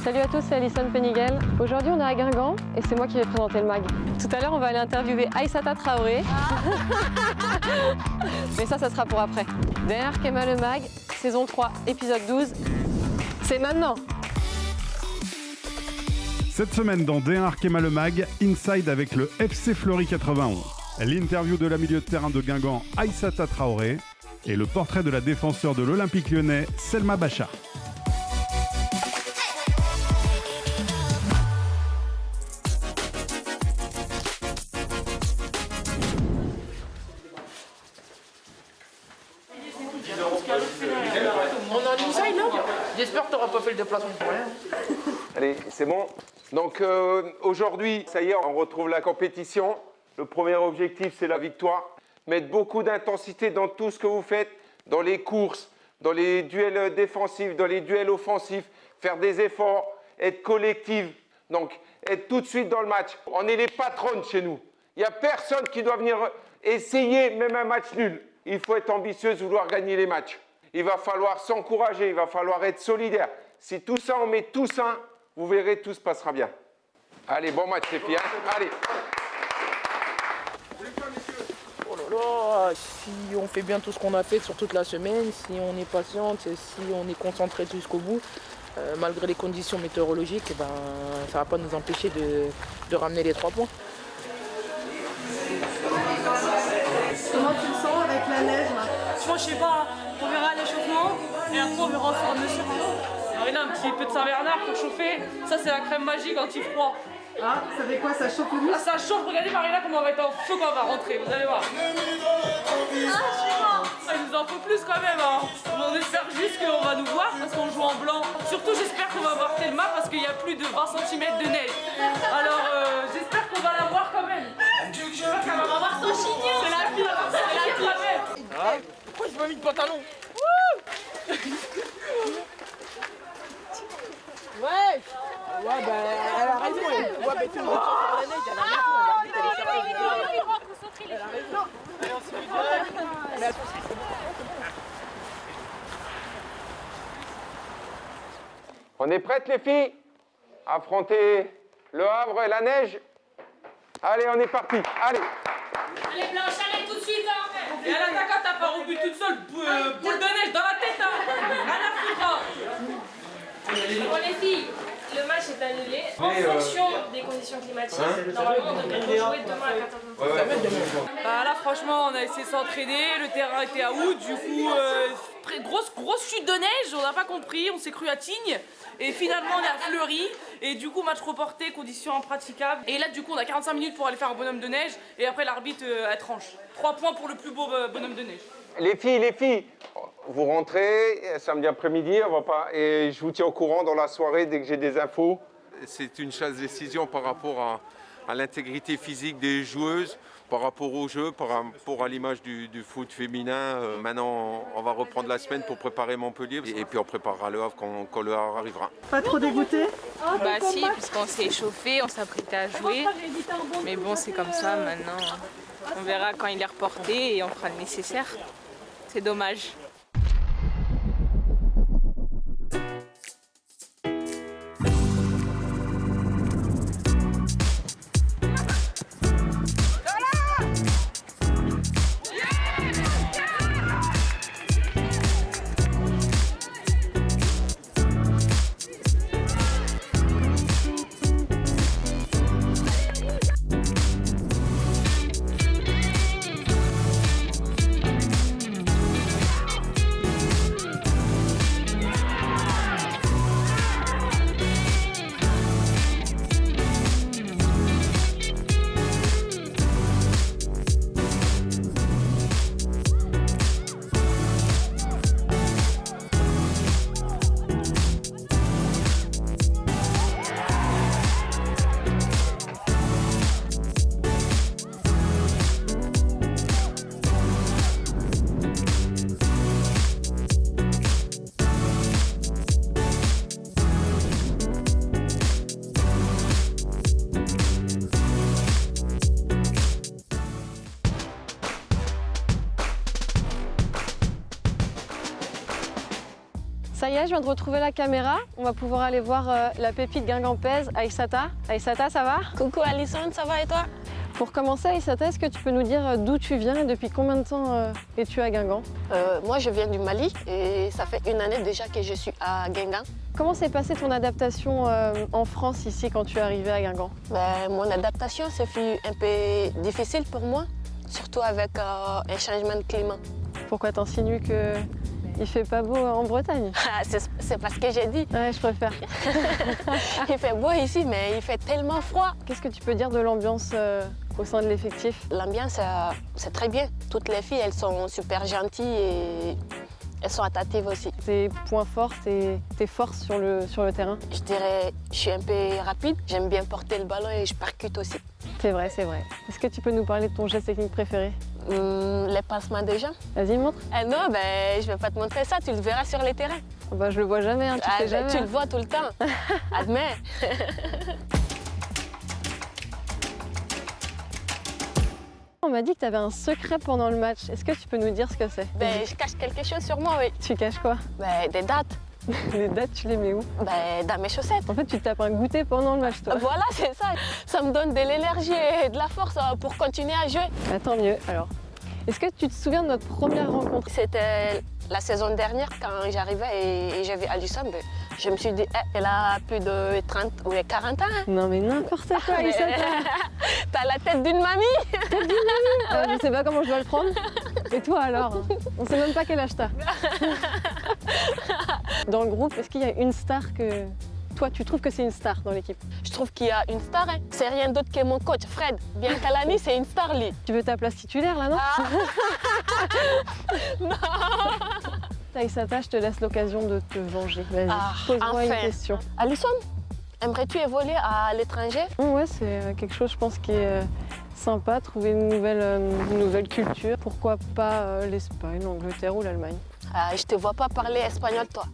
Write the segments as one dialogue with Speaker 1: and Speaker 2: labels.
Speaker 1: Salut à tous, c'est Alison Penigel. Aujourd'hui, on est à Guingamp et c'est moi qui vais présenter le MAG. Tout à l'heure, on va aller interviewer Aïssata Traoré. Mais ça sera pour après. Derrière Kema le MAG, saison 3, épisode 12. C'est maintenant.
Speaker 2: Cette semaine dans D1 Arkema le Mag, Inside avec le FC Fleury 91. L'interview de la milieu de terrain de Guingamp, Aïssata Traoré, et le portrait de la défenseur de l'Olympique lyonnais, Selma Bachar.
Speaker 3: On a un inside là. J'espère que tu n'auras pas fait le déplacement pour rien.
Speaker 4: Allez, c'est bon. Donc aujourd'hui, ça y est, on retrouve la compétition. Le premier objectif, c'est la victoire. Mettre beaucoup d'intensité dans tout ce que vous faites, dans les courses, dans les duels défensifs, dans les duels offensifs, faire des efforts, être collectif. Donc, être tout de suite dans le match. On est les patronnes chez nous. Il n'y a personne qui doit venir essayer même un match nul. Il faut être ambitieuse, vouloir gagner les matchs. Il va falloir s'encourager, il va falloir être solidaire. Si tout ça, on met tout ça, vous verrez, tout se passera bien. Allez, bon match les filles. Hein. Allez.
Speaker 3: Oh là là, si on fait bien tout ce qu'on a fait sur toute la semaine, si on est patiente, si on est concentré jusqu'au bout, malgré les conditions météorologiques, ça ne va pas nous empêcher de ramener les 3 points.
Speaker 5: Comment tu le sens avec la neige là?
Speaker 6: Moi je sais pas, on verra l'échauffement et après on verra au fur et à mesure. Alors, il a un petit peu de Saint-Bernard pour chauffer, ça c'est la crème magique anti-froid.
Speaker 5: Ah, ça fait quoi? Ça chauffe le muscle?
Speaker 6: Ah, ça chauffe, regardez Marina comment on va être en feu quand on va rentrer, vous allez voir. Ah, il nous en faut plus quand même, hein. On espère juste qu'on va nous voir parce qu'on joue en blanc. Surtout j'espère qu'on va voir Thelma parce qu'il y a plus de 20 cm de neige. Alors j'espère qu'on va la voir quand même. J'espère qu'elle va voir son chignon. C'est la pire, quand même.
Speaker 3: Ah, pourquoi j'ai pas mis de pantalon? Ouais, elle a raison. Elle voit mettre une voiture sur la neige, elle a raison.
Speaker 4: On est prêtes les filles à affronter le Havre et la neige? Allez, on est parti. Allez.
Speaker 6: Allez Blanche, allez tout de suite hein. Et à l'attaquant t'as pas au but toute seule, boule de neige dans la tête hein. À la foutre.
Speaker 7: Bon les filles, le match est annulé en fonction des conditions climatiques. Normalement on devrait jouer demain à 14h.
Speaker 6: Là franchement on a essayé de s'entraîner, le terrain était à août, du coup grosse chute de neige, on n'a pas compris, on s'est cru à Tignes. Et finalement on est à Fleury et du coup match reporté, conditions impraticables. Et là du coup on a 45 minutes pour aller faire un bonhomme de neige et après l'arbitre elle tranche. 3 points pour le plus beau bonhomme de neige.
Speaker 4: Les filles, vous rentrez samedi après-midi, on va pas, et je vous tiens au courant dans la soirée dès que j'ai des infos. C'est une chasse décision par rapport à l'intégrité physique des joueuses, par rapport au jeu, par rapport à l'image du foot féminin. Maintenant, on va reprendre la semaine pour préparer Montpellier et puis on préparera le Havre quand le Havre arrivera.
Speaker 5: Pas trop dégoûté?
Speaker 8: Bah si, puisqu'on s'est échauffé, on s'apprêtait à jouer. Mais bon, c'est comme ça maintenant. On verra quand il est reporté et on fera le nécessaire. C'est dommage.
Speaker 1: Ça y est, je viens de retrouver la caméra. On va pouvoir aller voir la pépite guingampaise, Aïssata. Aïssata, ça va?
Speaker 9: Coucou Alison, ça va et toi?
Speaker 1: Pour commencer, Aïssata, est-ce que tu peux nous dire d'où tu viens et depuis combien de temps es-tu à Guingamp?
Speaker 9: Moi, je viens du Mali et ça fait une année déjà que je suis à Guingamp.
Speaker 1: Comment s'est passée ton adaptation en France ici quand tu es arrivée à Guingamp?
Speaker 9: Mon adaptation, ça fut un peu difficile pour moi, surtout avec un changement de climat.
Speaker 1: Pourquoi t'insinues que il fait pas beau en Bretagne?
Speaker 9: C'est parce que j'ai dit.
Speaker 1: Ouais, je préfère.
Speaker 9: Il fait beau ici, mais il fait tellement froid.
Speaker 1: Qu'est-ce que tu peux dire de l'ambiance au sein de l'effectif?
Speaker 9: L'ambiance, c'est très bien. Toutes les filles, elles sont super gentilles et elles sont attentives aussi.
Speaker 1: Tes points forts, tes forces sur le terrain?
Speaker 9: Je dirais, je suis un peu rapide, j'aime bien porter le ballon et je percute aussi.
Speaker 1: C'est vrai, c'est vrai. Est-ce que tu peux nous parler de ton geste technique préféré?
Speaker 9: Les passements des gens.
Speaker 1: Vas-y, montre.
Speaker 9: Non, je vais pas te montrer ça, tu le verras sur les terrains.
Speaker 1: Bah, je le vois jamais, hein, tu sais jamais.
Speaker 9: Tu le vois tout le temps. Admets.
Speaker 1: On m'a dit que tu avais un secret pendant le match. Est-ce que tu peux nous dire ce que c'est?
Speaker 9: Je cache quelque chose sur moi, oui.
Speaker 1: Tu caches quoi?
Speaker 9: Des dates.
Speaker 1: Les dates, tu les mets où?
Speaker 9: Dans mes chaussettes.
Speaker 1: En fait, tu te tapes un goûter pendant le match, toi.
Speaker 9: Voilà, c'est ça. Ça me donne de l'énergie et de la force pour continuer à jouer.
Speaker 1: Bah, tant mieux, alors. Est-ce que tu te souviens de notre première rencontre?
Speaker 9: C'était la saison dernière, quand j'arrivais et j'ai vu Alison, je me suis dit, elle a plus de 30 ou 40 ans. Hein.
Speaker 1: Non mais n'importe quoi, Aïssata.
Speaker 9: T'as la tête d'une mamie.
Speaker 1: Tête d'une mamie. Je sais pas comment je dois le prendre. Et toi alors? On sait même pas quel âge t'as. Dans le groupe, est-ce qu'il y a une star que toi tu trouves que c'est une star dans l'équipe?
Speaker 9: Je trouve qu'il y a une star, hein. C'est rien d'autre que mon coach, Fred. Bien Kalani, c'est une star, lui.
Speaker 1: Tu veux ta place titulaire là, non?
Speaker 9: Non.
Speaker 1: Aïssata, je te laisse l'occasion de te venger. Vas-y, pose-moi une question.
Speaker 9: Alison, aimerais-tu évoluer à l'étranger?
Speaker 1: Ouais, c'est quelque chose, je pense, qui est sympa, trouver une nouvelle culture. Pourquoi pas l'Espagne, l'Angleterre ou l'Allemagne?
Speaker 9: Je te vois pas parler espagnol, toi.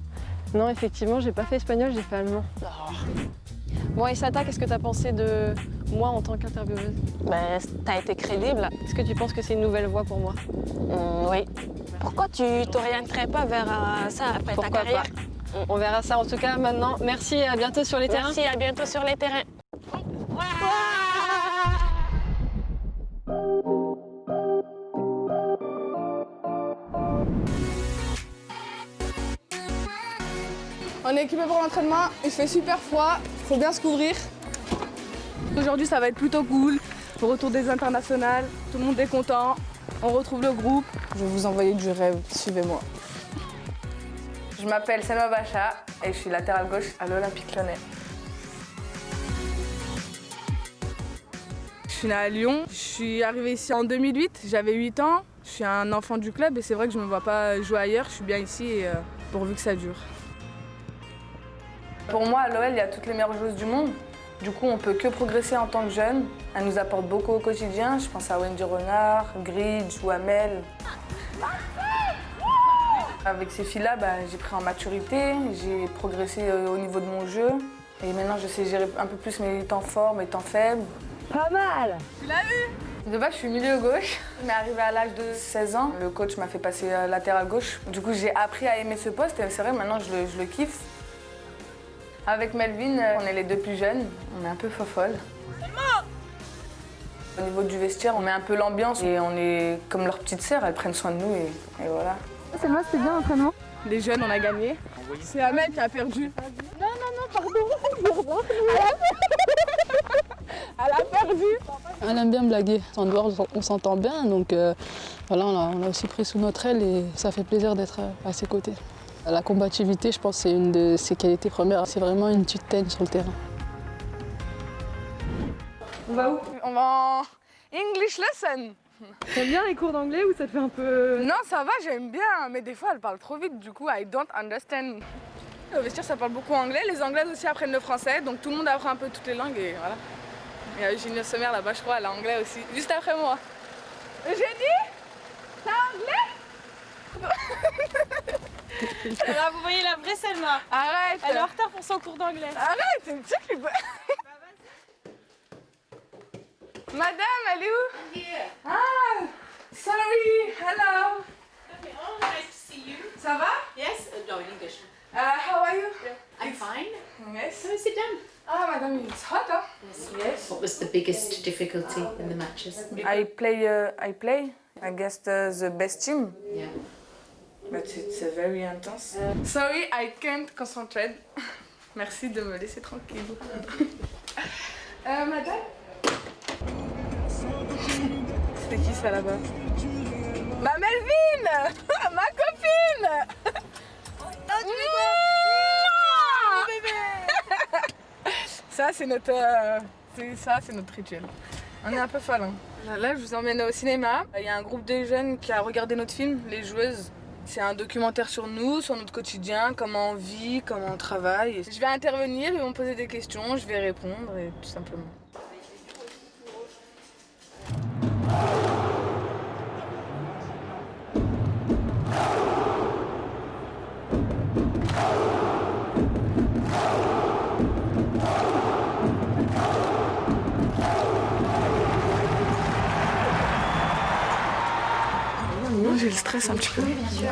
Speaker 1: Non, effectivement, j'ai pas fait espagnol, j'ai fait allemand.
Speaker 9: Oh.
Speaker 1: Bon, Aïssata, qu'est-ce que t'as pensé de moi en tant qu'intervieweuse?
Speaker 9: T'as été crédible.
Speaker 1: Est-ce que tu penses que c'est une nouvelle voie pour moi?
Speaker 9: Oui. Pourquoi tu t'orienterais pas vers ça après ta carrière?
Speaker 1: On verra ça en tout cas maintenant. Merci et à bientôt sur les terrains.
Speaker 9: Merci, à bientôt sur les terrains.
Speaker 5: On est équipé pour l'entraînement, il fait super froid, faut bien se couvrir. Aujourd'hui ça va être plutôt cool, le retour des internationales, tout le monde est content, on retrouve le groupe. Je vais vous envoyer du rêve, suivez-moi.
Speaker 10: Je m'appelle Selma Bacha et je suis latérale gauche à l'Olympique Lyonnais.
Speaker 5: Je suis née à Lyon, je suis arrivée ici en 2008, j'avais 8 ans, je suis un enfant du club et c'est vrai que je ne me vois pas jouer ailleurs, je suis bien ici et pourvu que ça dure.
Speaker 10: Pour moi, à l'OL, il y a toutes les meilleures joueuses du monde. Du coup, on peut que progresser en tant que jeune. Elle nous apporte beaucoup au quotidien. Je pense à Wendy Renard, Gridge ou Amel. Avec ces filles-là, j'ai pris en maturité, j'ai progressé au niveau de mon jeu. Et maintenant, je sais gérer un peu plus mes temps forts, mes temps faibles.
Speaker 1: Pas mal!
Speaker 10: Tu l'as vu? De base, je suis milieu gauche. Mais arrivé à l'âge de 16 ans, le coach m'a fait passer latéral gauche. Du coup, j'ai appris à aimer ce poste et c'est vrai, maintenant, je le kiffe. Avec Melvin, on est les deux plus jeunes, on est un peu fofolles. Au niveau du vestiaire, on met un peu l'ambiance et on est comme leurs petites sœurs, elles prennent soin de nous et voilà.
Speaker 5: C'est moi, c'était bien l'entraînement. Les jeunes, on a gagné. C'est Amel qui a perdu. Non, pardon. Elle a perdu.
Speaker 11: Elle aime bien blaguer. En dehors, on s'entend bien, donc voilà, on l'a aussi pris sous notre aile et ça fait plaisir d'être à ses côtés. La combativité, je pense, c'est une de ses qualités premières. C'est vraiment une petite teigne sur le terrain.
Speaker 5: On va où? On va en English lesson.
Speaker 1: T'aimes bien les cours d'anglais ou ça te fait un peu...
Speaker 5: Non, ça va, j'aime bien, mais des fois elle parle trop vite, du coup I don't understand. Au vestiaire, ça parle beaucoup anglais, les anglaises aussi apprennent le français, donc tout le monde apprend un peu toutes les langues et voilà. Il y a Eugénie Sommer là-bas, je crois, elle a anglais aussi, juste après moi. Eugénie? T'as anglais?
Speaker 7: Alors, vous voyez la vraie Selma.
Speaker 5: Arrête!
Speaker 7: Elle est en retard pour son cours d'anglais.
Speaker 5: Arrête, c'est une petite. Madame, elle est où?
Speaker 7: Here.
Speaker 5: Ah, sorry, hello.
Speaker 7: Okay, oh, nice to see you.
Speaker 5: Ça va?
Speaker 7: Yes? No, in English.
Speaker 12: fine.
Speaker 5: Yes.
Speaker 12: So sit down.
Speaker 5: Ah, madame, it's hot, huh?
Speaker 12: Yes. What was the biggest difficulty in the matches?
Speaker 10: I play against the best team.
Speaker 12: Yeah.
Speaker 10: But it's very intense.
Speaker 5: Sorry, I can't concentrate. Merci de me laisser tranquille. Madame? C'est qui ça là-bas? Ma Melvin! Ma copine! Ça, c'est notre rituel. On est un peu folle. Hein. Là, je vous emmène au cinéma. Il y a un groupe de jeunes qui a regardé notre film, Les Joueuses. C'est un documentaire sur nous, sur notre quotidien, comment on vit, comment on travaille. Je vais intervenir, ils vont me poser des questions, je vais répondre, et tout simplement. J'ai le stress un petit peu.
Speaker 13: Oui, bien sûr.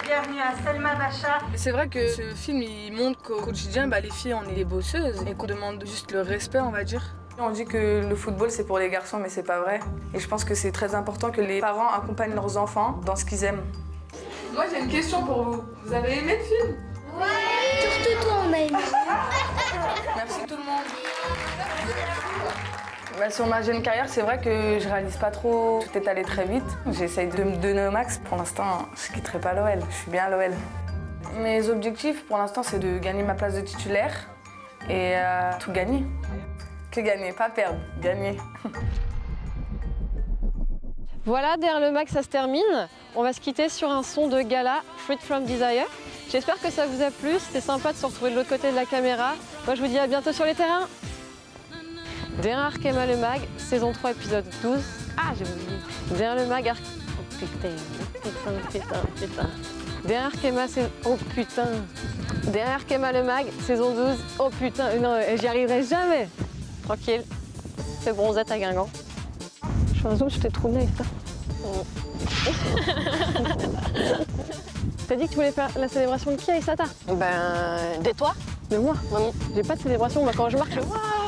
Speaker 13: Bienvenue à Selma Bacha.
Speaker 5: C'est vrai que ce film, il montre qu'au quotidien, les filles, on est des bosseuses et qu'on demande juste le respect, on va dire.
Speaker 10: On dit que le football, c'est pour les garçons, mais c'est pas vrai. Et je pense que c'est très important que les parents accompagnent leurs enfants dans ce qu'ils aiment.
Speaker 5: Moi, j'ai une question pour vous. Vous avez aimé le film?
Speaker 13: Ouais. Surtout toi, on a aimé.
Speaker 5: Merci tout le monde.
Speaker 10: Sur ma jeune carrière, c'est vrai que je réalise pas trop. Tout est allé très vite. J'essaye de me donner au max. Pour l'instant, je quitterai pas l'OL. Je suis bien à l'OL. Mes objectifs, pour l'instant, c'est de gagner ma place de titulaire et tout gagner. Que gagner, pas perdre, gagner.
Speaker 1: Voilà, derrière le mag, ça se termine. On va se quitter sur un son de gala, Freed from Desire. J'espère que ça vous a plu. C'était sympa de se retrouver de l'autre côté de la caméra. Moi, je vous dis à bientôt sur les terrains. Derrière Arkema le mag, saison 3, épisode 12. Ah, j'ai oublié. Derrière le mag, oh putain. Derrière Arkema, oh putain. Derrière Arkema le mag, saison 12. Oh putain, non, j'y arriverai jamais. Tranquille. C'est bronzette à Guingamp. Je fais un zoom, je t'ai troublé avec ça. T'as dit que tu voulais faire la célébration de qui, Aïssata?
Speaker 9: De toi.
Speaker 1: De moi?
Speaker 9: Oui.
Speaker 1: J'ai pas de célébration, moi quand je marche, waouh!